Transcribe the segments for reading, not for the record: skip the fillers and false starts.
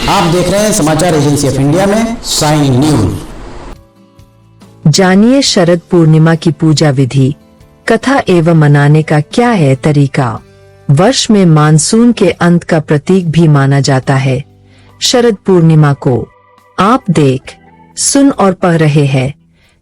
आप देख रहे हैं समाचार एजेंसी ऑफ इंडिया में साई न्यूज। जानिए शरद पूर्णिमा की पूजा विधि, कथा एवं मनाने का क्या है तरीका। वर्ष में मानसून के अंत का प्रतीक भी माना जाता है शरद पूर्णिमा को। आप देख, सुन और पढ़ रहे हैं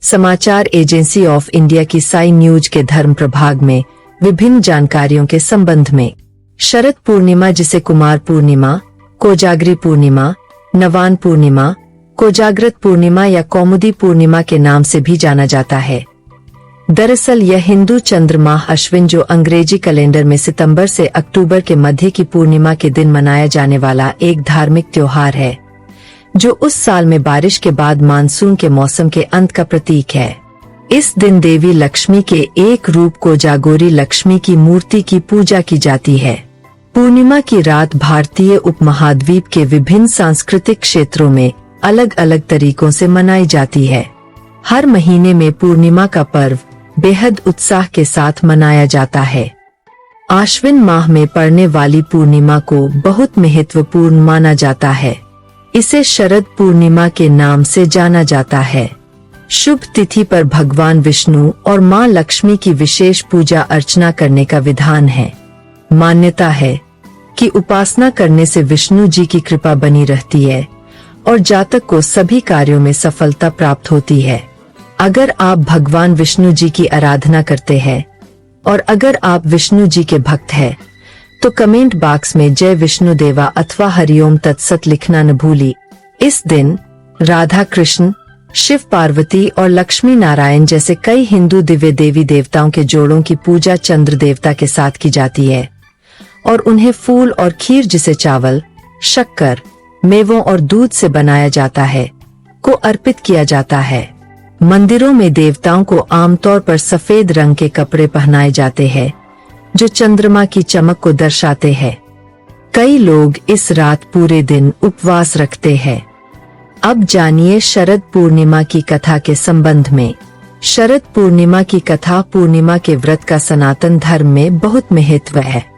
समाचार एजेंसी ऑफ इंडिया की साई न्यूज के धर्म प्रभाग में विभिन्न जानकारियों के संबंध में। शरद पूर्णिमा, जिसे कुमार पूर्णिमा, कोजागरी पूर्णिमा, नवान पूर्णिमा, कोजाग्रत पूर्णिमा या कौमुदी पूर्णिमा के नाम से भी जाना जाता है। दरअसल यह हिंदू चंद्र माह अश्विन, जो अंग्रेजी कैलेंडर में सितंबर से अक्टूबर के मध्य की पूर्णिमा के दिन मनाया जाने वाला एक धार्मिक त्योहार है, जो उस साल में बारिश के बाद मानसून के मौसम के अंत का प्रतीक है। इस दिन देवी लक्ष्मी के एक रूप कोजागोरी लक्ष्मी की मूर्ति की पूजा की जाती है। पूर्णिमा की रात भारतीय उपमहाद्वीप के विभिन्न सांस्कृतिक क्षेत्रों में अलग अलग तरीकों से मनाई जाती है। हर महीने में पूर्णिमा का पर्व बेहद उत्साह के साथ मनाया जाता है। आश्विन माह में पड़ने वाली पूर्णिमा को बहुत महत्वपूर्ण माना जाता है। इसे शरद पूर्णिमा के नाम से जाना जाता है। शुभ तिथि पर भगवान विष्णु और मां लक्ष्मी की विशेष पूजा अर्चना करने का विधान है। मान्यता है कि उपासना करने से विष्णु जी की कृपा बनी रहती है और जातक को सभी कार्यों में सफलता प्राप्त होती है। अगर आप भगवान विष्णु जी की आराधना करते हैं और अगर आप विष्णु जी के भक्त हैं, तो कमेंट बॉक्स में जय विष्णु देवा अथवा हरिओम तत्सत लिखना न भूली। इस दिन राधा कृष्ण, शिव पार्वती और लक्ष्मी नारायण जैसे कई हिंदू दिव्य देवी देवताओं के जोड़ों की पूजा चंद्र देवता के साथ की जाती है और उन्हें फूल और खीर, जिसे चावल, शक्कर, मेवों और दूध से बनाया जाता है, को अर्पित किया जाता है। मंदिरों में देवताओं को आमतौर पर सफेद रंग के कपड़े पहनाए जाते हैं, जो चंद्रमा की चमक को दर्शाते हैं। कई लोग इस रात पूरे दिन उपवास रखते हैं। अब जानिए शरद पूर्णिमा की कथा के संबंध में। शरद पूर्णिमा की कथा। पूर्णिमा के व्रत का सनातन धर्म में बहुत महत्व है।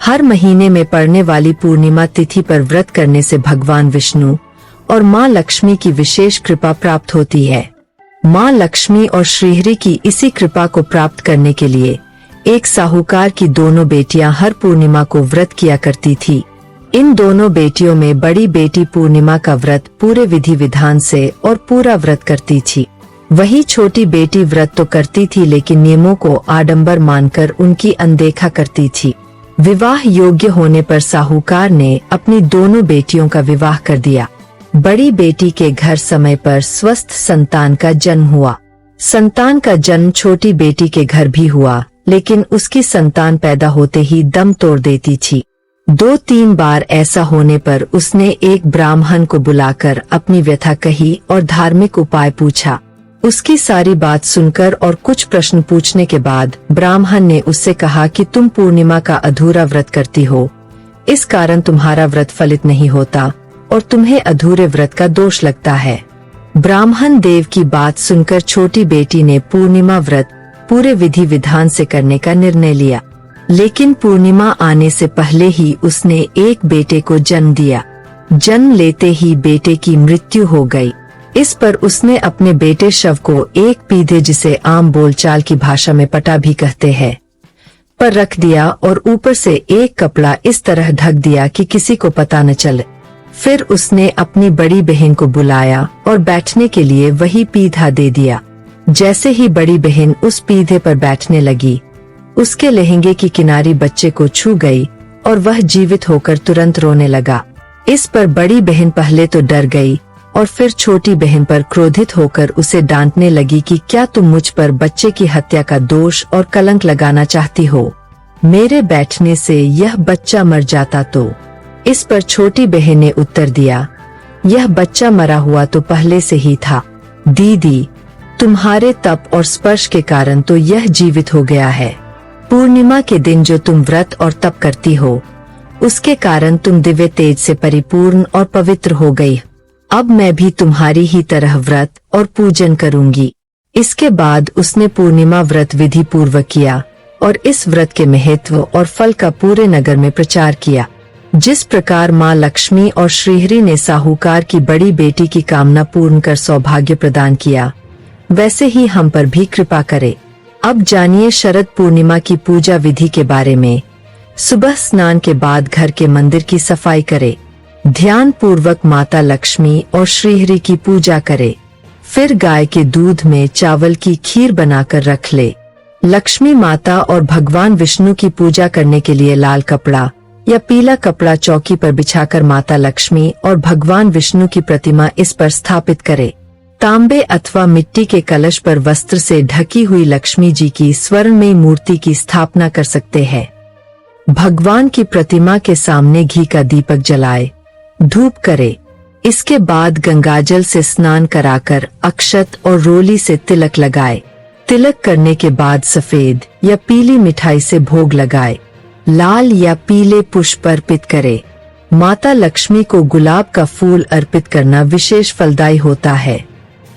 हर महीने में पड़ने वाली पूर्णिमा तिथि पर व्रत करने से भगवान विष्णु और मां लक्ष्मी की विशेष कृपा प्राप्त होती है। मां लक्ष्मी और श्रीहरि की इसी कृपा को प्राप्त करने के लिए एक साहूकार की दोनों बेटियां हर पूर्णिमा को व्रत किया करती थी। इन दोनों बेटियों में बड़ी बेटी पूर्णिमा का व्रत पूरे विधि विधान से और पूरा व्रत करती थी। वही छोटी बेटी व्रत तो करती थी, लेकिन नियमों को आडंबर मानकर उनकी अनदेखा करती थी। विवाह योग्य होने पर साहूकार ने अपनी दोनों बेटियों का विवाह कर दिया। बड़ी बेटी के घर समय पर स्वस्थ संतान का जन्म हुआ। संतान का जन्म छोटी बेटी के घर भी हुआ, लेकिन उसकी संतान पैदा होते ही दम तोड़ देती थी। 2-3 बार ऐसा होने पर उसने एक ब्राह्मण को बुलाकर अपनी व्यथा कही और धार्मिक उपाय पूछा। उसकी सारी बात सुनकर और कुछ प्रश्न पूछने के बाद ब्राह्मण ने उससे कहा कि तुम पूर्णिमा का अधूरा व्रत करती हो, इस कारण तुम्हारा व्रत फलित नहीं होता और तुम्हें अधूरे व्रत का दोष लगता है। ब्राह्मण देव की बात सुनकर छोटी बेटी ने पूर्णिमा व्रत पूरे विधि विधान से करने का निर्णय लिया, लेकिन पूर्णिमा आने से पहले ही उसने एक बेटे को जन्म दिया। जन्म लेते ही बेटे की मृत्यु हो गई। इस पर उसने अपने बेटे शव को एक पीढ़े, जिसे आम बोलचाल की भाषा में पटा भी कहते हैं, पर रख दिया और ऊपर से एक कपड़ा इस तरह ढक दिया कि किसी को पता न चले। फिर उसने अपनी बड़ी बहन को बुलाया और बैठने के लिए वही पीढ़ा दे दिया। जैसे ही बड़ी बहन उस पीढ़े पर बैठने लगी, उसके लहंगे की किनारी बच्चे को छू गई और वह जीवित होकर तुरंत रोने लगा। इस पर बड़ी बहन पहले तो डर गई और फिर छोटी बहन पर क्रोधित होकर उसे डांटने लगी कि क्या तुम मुझ पर बच्चे की हत्या का दोष और कलंक लगाना चाहती हो? मेरे बैठने से यह बच्चा मर जाता तो। इस पर छोटी बहन ने उत्तर दिया, यह बच्चा मरा हुआ तो पहले से ही था दीदी, तुम्हारे तप और स्पर्श के कारण तो यह जीवित हो गया है। पूर्णिमा के दिन जो तुम व्रत और तप करती हो, उसके कारण तुम दिव्य तेज से परिपूर्ण और पवित्र हो गई। अब मैं भी तुम्हारी ही तरह व्रत और पूजन करूंगी। इसके बाद उसने पूर्णिमा व्रत विधि पूर्वक किया और इस व्रत के महत्व और फल का पूरे नगर में प्रचार किया। जिस प्रकार माँ लक्ष्मी और श्रीहरि ने साहूकार की बड़ी बेटी की कामना पूर्ण कर सौभाग्य प्रदान किया, वैसे ही हम पर भी कृपा करे। अब जानिए शरद पूर्णिमा की पूजा विधि के बारे में। सुबह स्नान के बाद घर के मंदिर की सफाई करे, ध्यान पूर्वक माता लक्ष्मी और श्रीहरि की पूजा करे, फिर गाय के दूध में चावल की खीर बनाकर रख ले। लक्ष्मी माता और भगवान विष्णु की पूजा करने के लिए लाल कपड़ा या पीला कपड़ा चौकी पर बिछाकर माता लक्ष्मी और भगवान विष्णु की प्रतिमा इस पर स्थापित करे। तांबे अथवा मिट्टी के कलश पर वस्त्र से ढकी हुई लक्ष्मी जी की स्वर्णमयी मूर्ति की स्थापना कर सकते हैं। भगवान की प्रतिमा के सामने घी का दीपक जलाए, धूप करे। इसके बाद गंगाजल से स्नान कराकर अक्षत और रोली से तिलक लगाए। तिलक करने के बाद सफेद या पीली मिठाई से भोग लगाए। लाल या पीले पुष्प अर्पित करे। माता लक्ष्मी को गुलाब का फूल अर्पित करना विशेष फलदायी होता है।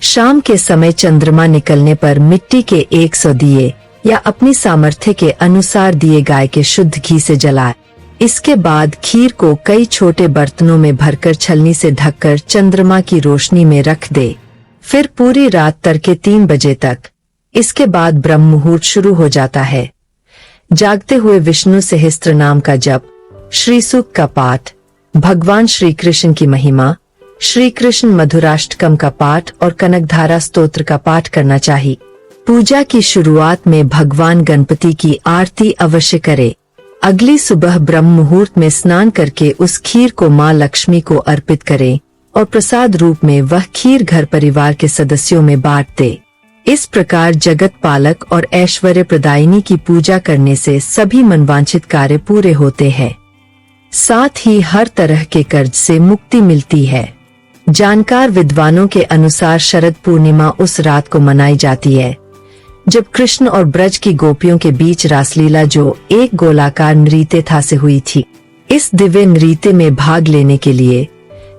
शाम के समय चंद्रमा निकलने पर मिट्टी के 100 दिए या अपनी सामर्थ्य के अनुसार दिए गाय के शुद्ध घी से जलाए। इसके बाद खीर को कई छोटे बर्तनों में भरकर छलनी से ढककर चंद्रमा की रोशनी में रख दे। फिर पूरी रात तड़के 3 बजे तक। इसके बाद ब्रह्म मुहूर्त शुरू हो जाता है। जागते हुए विष्णु सहस्त्र नाम का जप, श्री सूक्त का पाठ, भगवान श्री कृष्ण की महिमा, श्री कृष्ण मधुराष्टकम का पाठ और कनकधारा स्तोत्र का पाठ करना चाहिए। पूजा की शुरुआत में भगवान गणपति की आरती अवश्य करे। अगली सुबह ब्रह्म मुहूर्त में स्नान करके उस खीर को माँ लक्ष्मी को अर्पित करे और प्रसाद रूप में वह खीर घर परिवार के सदस्यों में बांट दे। इस प्रकार जगत पालक और ऐश्वर्य प्रदायिनी की पूजा करने से सभी मनवांछित कार्य पूरे होते हैं। साथ ही हर तरह के कर्ज से मुक्ति मिलती है। जानकार विद्वानों के अनुसार शरद पूर्णिमा उस रात को मनाई जाती है जब कृष्ण और ब्रज की गोपियों के बीच रासलीला जो एक गोलाकार नृत्य था से हुई थी। इस दिव्य नृत्य में भाग लेने के लिए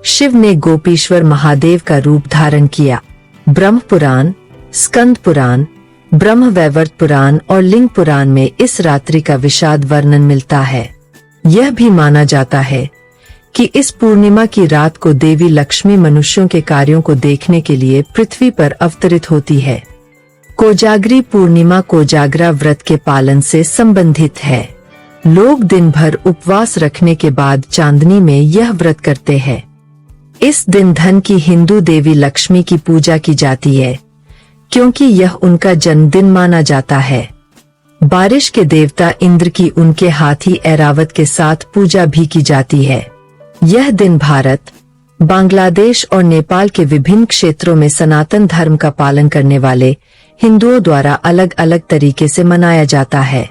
शिव ने गोपीश्वर महादेव का रूप धारण किया। ब्रह्म पुराण, स्कंद पुराण, ब्रह्म वैवर्त पुराण और लिंग पुराण में इस रात्रि का विषाद वर्णन मिलता है। यह भी माना जाता है कि इस पूर्णिमा की रात को देवी लक्ष्मी मनुष्यों के कार्यों को देखने के लिए पृथ्वी पर अवतरित होती है। कोजागरी पूर्णिमा कोजागरा व्रत के पालन से संबंधित है। लोग दिन भर उपवास रखने के बाद चांदनी में यह व्रत करते हैं। इस दिन धन की हिंदू देवी लक्ष्मी की पूजा की जाती है क्योंकि यह उनका जन्मदिन माना जाता है। बारिश के देवता इंद्र की उनके हाथी ऐरावत के साथ पूजा भी की जाती है। यह दिन भारत, बांग्लादेश और नेपाल के विभिन्न क्षेत्रों में सनातन धर्म का पालन करने वाले हिंदुओं द्वारा अलग अलग तरीके से मनाया जाता है।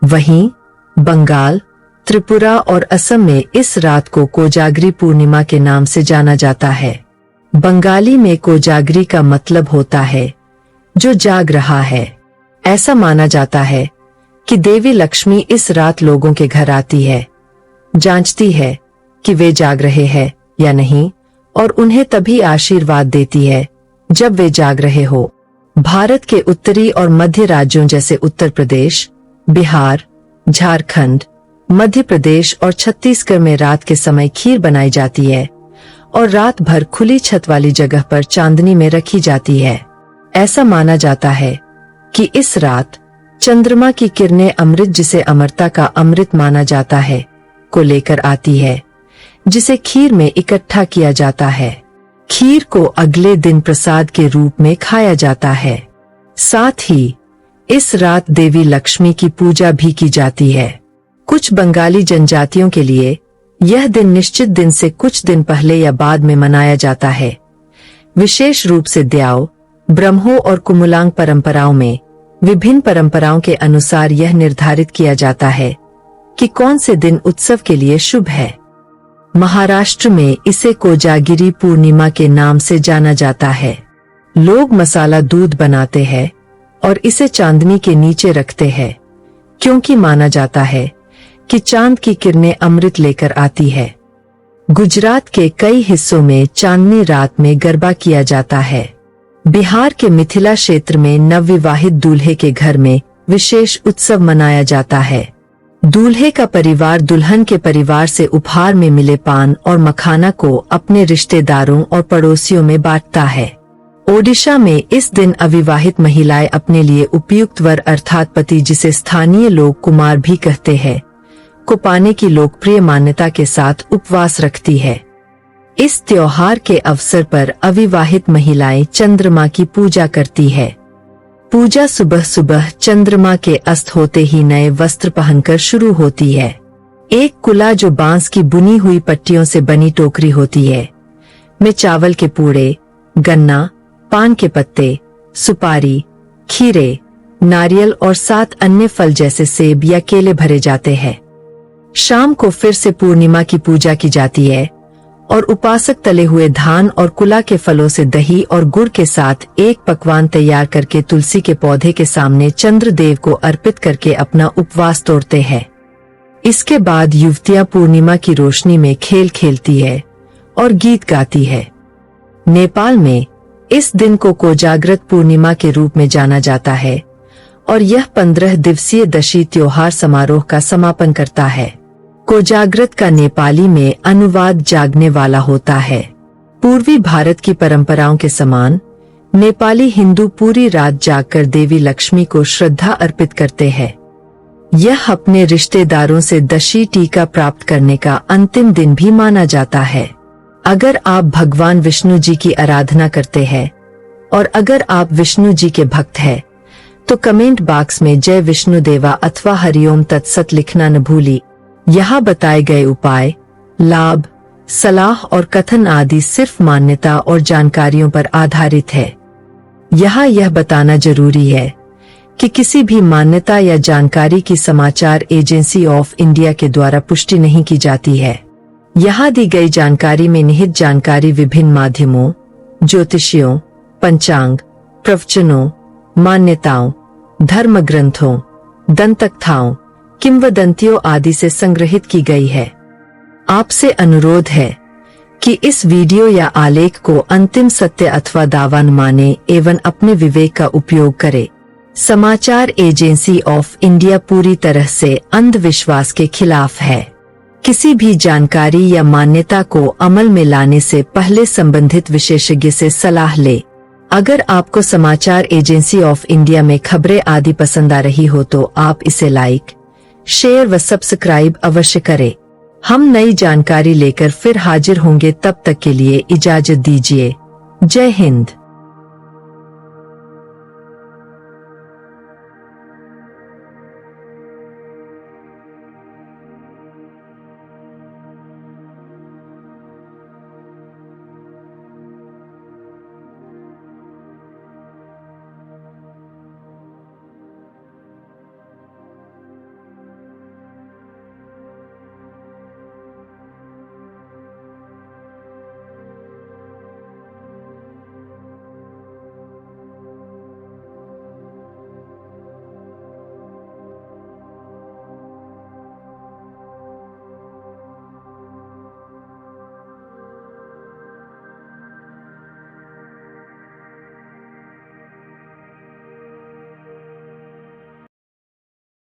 वहीं बंगाल, त्रिपुरा और असम में इस रात को कोजागरी पूर्णिमा के नाम से जाना जाता है। बंगाली में कोजागरी का मतलब होता है जो जाग रहा है। ऐसा माना जाता है कि देवी लक्ष्मी इस रात लोगों के घर आती है, जांचती है कि वे जाग रहे हैं या नहीं और उन्हें तभी आशीर्वाद देती है जब वे जाग रहे हो। भारत के उत्तरी और मध्य राज्यों जैसे उत्तर प्रदेश, बिहार, झारखंड, मध्य प्रदेश और छत्तीसगढ़ में रात के समय खीर बनाई जाती है और रात भर खुली छत वाली जगह पर चांदनी में रखी जाती है। ऐसा माना जाता है कि इस रात चंद्रमा की किरणें अमृत, जिसे अमरता का अमृत माना जाता है, को लेकर आती है, जिसे खीर में इकट्ठा किया जाता है। खीर को अगले दिन प्रसाद के रूप में खाया जाता है। साथ ही इस रात देवी लक्ष्मी की पूजा भी की जाती है। कुछ बंगाली जनजातियों के लिए यह दिन निश्चित दिन से कुछ दिन पहले या बाद में मनाया जाता है। विशेष रूप से द्याव, ब्रह्मो और कुमुलांग परंपराओं में विभिन्न परंपराओं के अनुसार यह निर्धारित किया जाता है कि कौन से दिन उत्सव के लिए शुभ है। महाराष्ट्र में इसे कोजागिरी पूर्णिमा के नाम से जाना जाता है। लोग मसाला दूध बनाते हैं और इसे चांदनी के नीचे रखते हैं क्योंकि माना जाता है कि चांद की किरणें अमृत लेकर आती है। गुजरात के कई हिस्सों में चांदनी रात में गरबा किया जाता है। बिहार के मिथिला क्षेत्र में नवविवाहित दूल्हे के घर में विशेष उत्सव मनाया जाता है। दूल्हे का परिवार दुल्हन के परिवार से उपहार में मिले पान और मखाना को अपने रिश्तेदारों और पड़ोसियों में बांटता है। ओडिशा में इस दिन अविवाहित महिलाएं अपने लिए उपयुक्त वर अर्थात पति, जिसे स्थानीय लोग कुमार भी कहते हैं, को पाने की लोकप्रिय मान्यता के साथ उपवास रखती है। इस त्योहार के अवसर पर अविवाहित महिलाएं चंद्रमा की पूजा करती है। पूजा सुबह सुबह चंद्रमा के अस्त होते ही नए वस्त्र पहनकर शुरू होती है। एक कुला, जो बांस की बुनी हुई पट्टियों से बनी टोकरी होती है, में चावल के पूड़े, गन्ना, पान के पत्ते, सुपारी, खीरे, नारियल और 7 अन्य फल जैसे सेब या केले भरे जाते हैं। शाम को फिर से पूर्णिमा की पूजा की जाती है और उपासक तले हुए धान और कुला के फलों से दही और गुड़ के साथ एक पकवान तैयार करके तुलसी के पौधे के सामने चंद्रदेव को अर्पित करके अपना उपवास तोड़ते हैं। इसके बाद युवतियां पूर्णिमा की रोशनी में खेल खेलती है और गीत गाती है। नेपाल में इस दिन को कोजाग्रत पूर्णिमा के रूप में जाना जाता है और यह 15 दिवसीय दशी त्योहार समारोह का समापन करता है। कोजाग्रत का नेपाली में अनुवाद जागने वाला होता है। पूर्वी भारत की परंपराओं के समान नेपाली हिंदू पूरी रात जागकर देवी लक्ष्मी को श्रद्धा अर्पित करते हैं। यह अपने रिश्तेदारों से दशी टीका प्राप्त करने का अंतिम दिन भी माना जाता है। अगर आप भगवान विष्णु जी की आराधना करते हैं और अगर आप विष्णु जी के भक्त हैं, तो कमेंट बॉक्स में जय विष्णु देवा अथवा हरिओम तत्सत लिखना न भूली। यहाँ बताए गए उपाय, लाभ, सलाह और कथन आदि सिर्फ मान्यता और जानकारियों पर आधारित है। यहाँ यह बताना जरूरी है कि किसी भी मान्यता या जानकारी की समाचार एजेंसी ऑफ इंडिया के द्वारा पुष्टि नहीं की जाती है। यहाँ दी गई जानकारी में निहित जानकारी विभिन्न माध्यमों, ज्योतिषियों, पंचांग, प्रवचनों, मान्यताओं, धर्म ग्रंथों, दंतकथाओं, किंवदंतियों आदि से संग्रहित की गई है। आपसे अनुरोध है कि इस वीडियो या आलेख को अंतिम सत्य अथवा दावा न माने एवं अपने विवेक का उपयोग करें। समाचार एजेंसी ऑफ इंडिया पूरी तरह से अंधविश्वास के खिलाफ है। किसी भी जानकारी या मान्यता को अमल में लाने से पहले संबंधित विशेषज्ञ से सलाह ले। अगर आपको समाचार एजेंसी ऑफ इंडिया में खबरें आदि पसंद आ रही हो तो आप इसे लाइक, शेयर व सब्सक्राइब अवश्य करें। हम नई जानकारी लेकर फिर हाजिर होंगे, तब तक के लिए इजाजत दीजिए। जय हिंद।